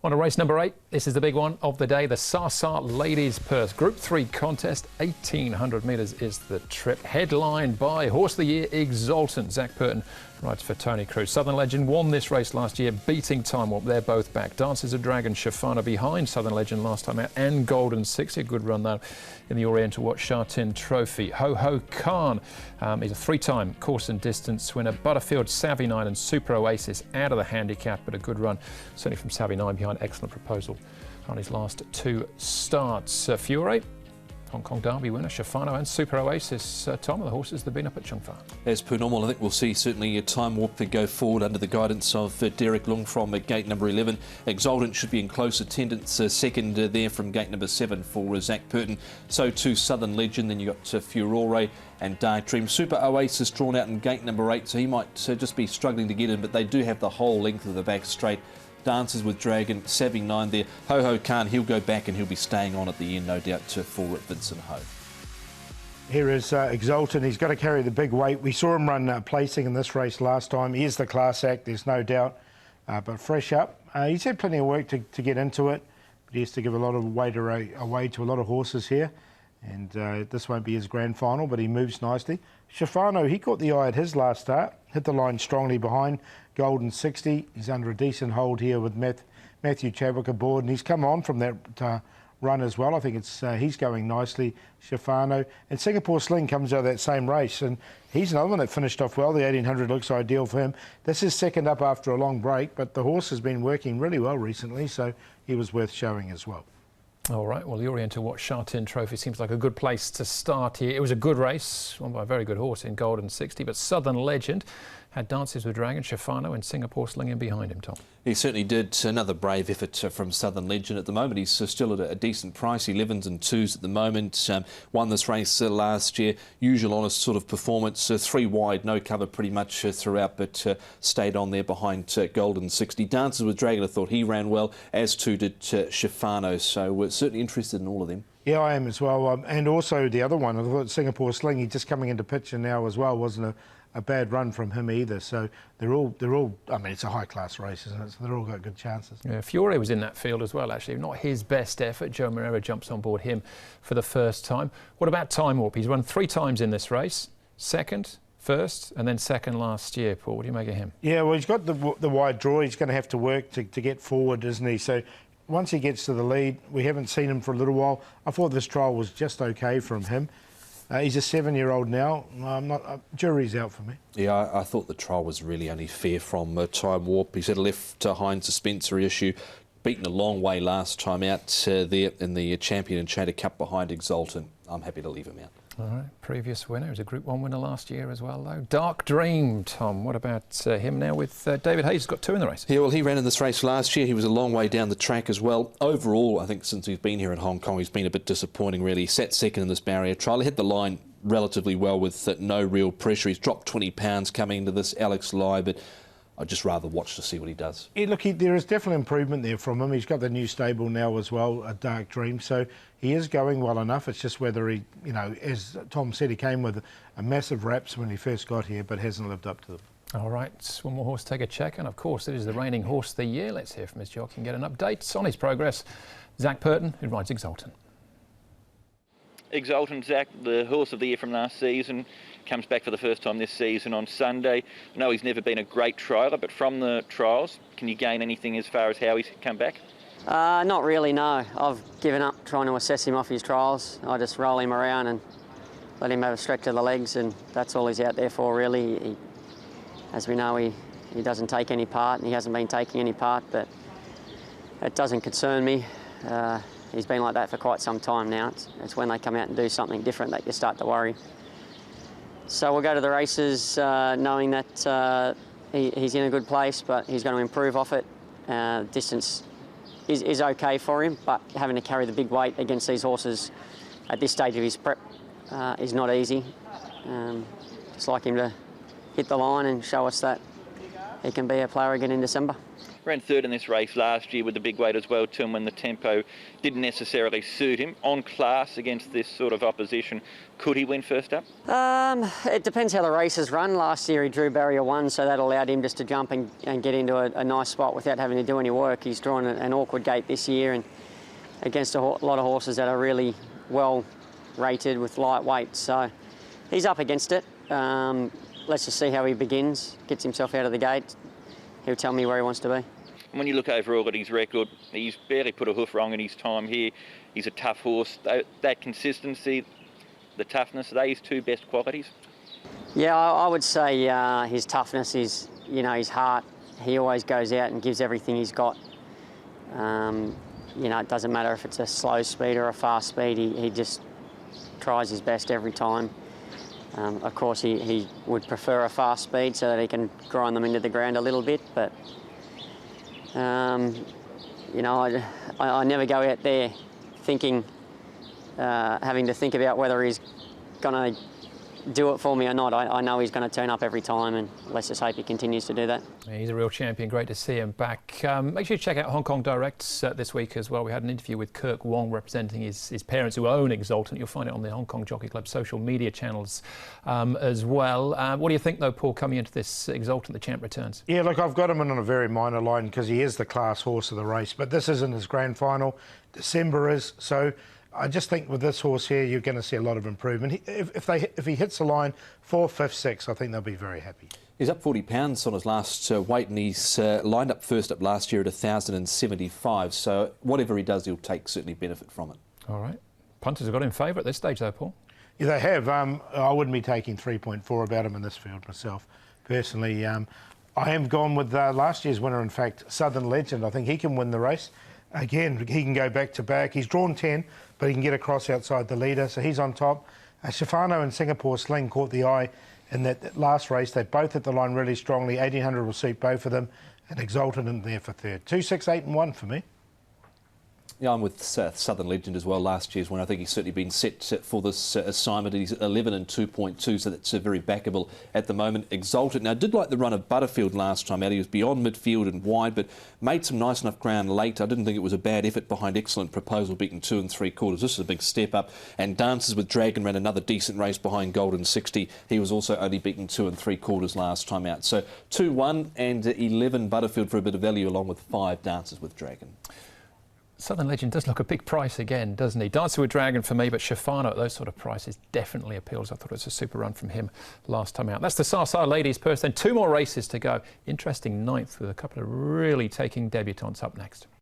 On to race number 8, this is the big one of the day, the Sasa Ladies Purse. Group 3 contest, 1,800 metres is the trip. Headlined by Horse of the Year, Exultant. Zach Purton rides for Tony Cruz. Southern Legend won this race last year, beating Time Warp. They're both back. Dances of Dragon, Shafana behind Southern Legend last time out, and Golden 60. A good run though in the Oriental Watch Sha Tin Trophy. Ho Ho Khan, he's a 3-time course and distance winner. Butterfield, Savvy 9 and Super Oasis out of the handicap, but a good run certainly from Savvy 9 behind Excellent Proposal on his last 2 starts. Fiore, Hong Kong Derby winner, Shafano and Super Oasis. Tom, the horses that have been up at Chung Fa. As per normal, I think we'll see certainly a Time Warp that go forward under the guidance of Derek Lung from gate number 11. Exultant should be in close attendance, second there from gate number 7 for Zach Purton. So too Southern Legend, then you got Furore and Dark Dream. Super Oasis drawn out in gate number 8, so he might just be struggling to get in, but they do have the whole length of the back straight. Dances with Dragon, Savvy 9 there. Ho Ho Khan, he'll go back and he'll be staying on at the end, no doubt, for Vincent Ho. Here is Exultant. He's got to carry the big weight. We saw him run placing in this race last time. He is the class act, there's no doubt. But fresh up. He's had plenty of work to get into it, but he has to give a lot of weight away to a lot of horses here. And this won't be his grand final, but he moves nicely. Shafano, he caught the eye at his last start, hit the line strongly behind Golden 60. He's under a decent hold here with Matthew Chadwick aboard, and he's come on from that run as well. I think he's going nicely, Shafano. And Singapore Sling comes out of that same race, and he's another one that finished off well. The 1800 looks ideal for him. This is second up after a long break, but the horse has been working really well recently, so he was worth showing as well. All right, well, the Oriental Watch Sha Tin Trophy seems like a good place to start here. It was a good race, won by a very good horse in Golden 60, but Southern Legend had Dances with Dragon, Shafano and Singapore Sling in behind him, Tom. He certainly did. Another brave effort from Southern Legend. At the moment, he's still at a decent price, 11s and 2s at the moment. Won this race last year. Usual honest sort of performance. 3 wide, no cover pretty much throughout, but stayed on there behind Golden 60. Dances with Dragon, I thought he ran well, as too did Shafano. So we're certainly interested in all of them. Yeah, I am as well. And also the other one, I thought Singapore Sling, he's just coming into picture now as well, wasn't a bad run from him either. So they're all, I mean, it's a high-class race, isn't it? So they're all got good chances. Yeah, Fiore was in that field as well, actually. Not his best effort. Joe Moreira jumps on board him for the first time. What about Time Warp? He's run 3 times in this race. Second, first, and then second last year. Paul, what do you make of him? Yeah, well, he's got the wide draw. He's going to have to work to get forward, isn't he? So once he gets to the lead, we haven't seen him for a little while. I thought this trial was just okay from him. He's a 7-year-old now. Jury's out for me. Yeah, I thought the trial was really only fair from Time Warp. He's had a left-hind suspensory issue, beaten a long way last time out there in the Champion and Chater Cup behind Exultant. I'm happy to leave him out. All right, previous winner. He was a Group 1 winner last year as well, though. Dark Dream, Tom. What about him now with David Hayes? He's got 2 in the race. Yeah, well, he ran in this race last year. He was a long way down the track as well. Overall, I think since he's been here in Hong Kong, he's been a bit disappointing, really. He sat second in this barrier trial. He hit the line relatively well with no real pressure. He's dropped 20 pounds coming into this Alex Lai, but I'd just rather watch to see what he does. Yeah, look, there is definitely improvement there from him. He's got the new stable now as well, a Dark Dream, so he is going well enough. It's just whether he, you know, as Tom said, he came with a massive raps when he first got here, but hasn't lived up to them. All right, one more horse to take a check, and of course it is the reigning horse of the year. Let's hear from his jockey and get an update on his progress. Zach Purton, who rides Exultant. Exultant, Zach, the horse of the year from last season, comes back for the first time this season on Sunday. I know he's never been a great trialer, but from the trials, can you gain anything as far as how he's come back? Not really, no. I've given up trying to assess him off his trials. I just roll him around and let him have a stretch of the legs, and that's all he's out there for, really. As we know, he doesn't take any part, and he hasn't been taking any part, but it doesn't concern me. He's been like that for quite some time now. It's when they come out and do something different that you start to worry. So we'll go to the races knowing that he's in a good place, but he's going to improve off it. Distance is okay for him, but having to carry the big weight against these horses at this stage of his prep is not easy. Just like him to hit the line and show us that he can be a player again in December. Ran third in this race last year with the big weight as well too, and when the tempo didn't necessarily suit him. On class against this sort of opposition, could he win first up? It depends how the races run. Last year he drew barrier 1, so that allowed him just to jump and get into a nice spot without having to do any work. He's drawn an awkward gate this year, and against a lot of horses that are really well rated with light weight, so he's up against it. Let's just see how he begins, gets himself out of the gate. He'll tell me where he wants to be. When you look overall at his record, he's barely put a hoof wrong in his time here. He's a tough horse. That consistency, the toughness, are they his two best qualities? Yeah, I would say his toughness is, his heart. He always goes out and gives everything he's got. It doesn't matter if it's a slow speed or a fast speed, he just tries his best every time. Of course, he would prefer a fast speed so that he can grind them into the ground a little bit, but I never go out there thinking, having to think about whether he's going to do it for me or not. I know he's going to turn up every time, and let's just hope he continues to do that. Yeah, he's a real champion. Great to see him back. Make sure you check out Hong Kong Directs this week as well. We had an interview with Kirk Wong representing his parents who own Exultant. You'll find it on the Hong Kong Jockey Club social media channels as well. What do you think, though, Paul, coming into this Exultant, the champ returns? Yeah, look, I've got him in on a very minor line because he is the class horse of the race, but this isn't his grand final. December is, so I just think with this horse here, you're going to see a lot of improvement. If he hits the line 4, 5, 6, I think they'll be very happy. He's up 40 pounds on his last weight, and he's lined up first up last year at 1,075. So whatever he does, he'll certainly benefit from it. All right. Punters have got him favourite at this stage, though, Paul. Yeah, they have. I wouldn't be taking 3.4 about him in this field myself, personally. I am gone with last year's winner, in fact, Southern Legend. I think he can win the race. Again, he can go back to back. He's drawn 10, but he can get across outside the leader, so he's on top. Shafano and Singapore Sling caught the eye in that last race. They both hit the line really strongly. 1800 will suit both of them, and Exultant in there for third. 2, 6, 8 and 1 for me. Yeah, I'm with Southern Legend as well. Last year's one, I think he's certainly been set for this assignment. He's at 11 and 2.2, so that's very backable at the moment. Exultant. Now, I did like the run of Butterfield last time out. He was beyond midfield and wide, but made some nice enough ground late. I didn't think it was a bad effort behind Excellent Proposal, beaten 2 3/4. This is a big step up. And Dances with Dragon ran another decent race behind Golden 60. He was also only beaten 2 3/4 last time out. So 2, 1 and 11 Butterfield for a bit of value, along with 5 Dances with Dragon. Southern Legend does look a big price again, doesn't he? Dancer with Dragon for me, but Shafano at those sort of prices definitely appeals. I thought it was a super run from him last time out. That's the Sa Ladies Purse. Then 2 more races to go. Interesting 9th with a couple of really taking debutants up next.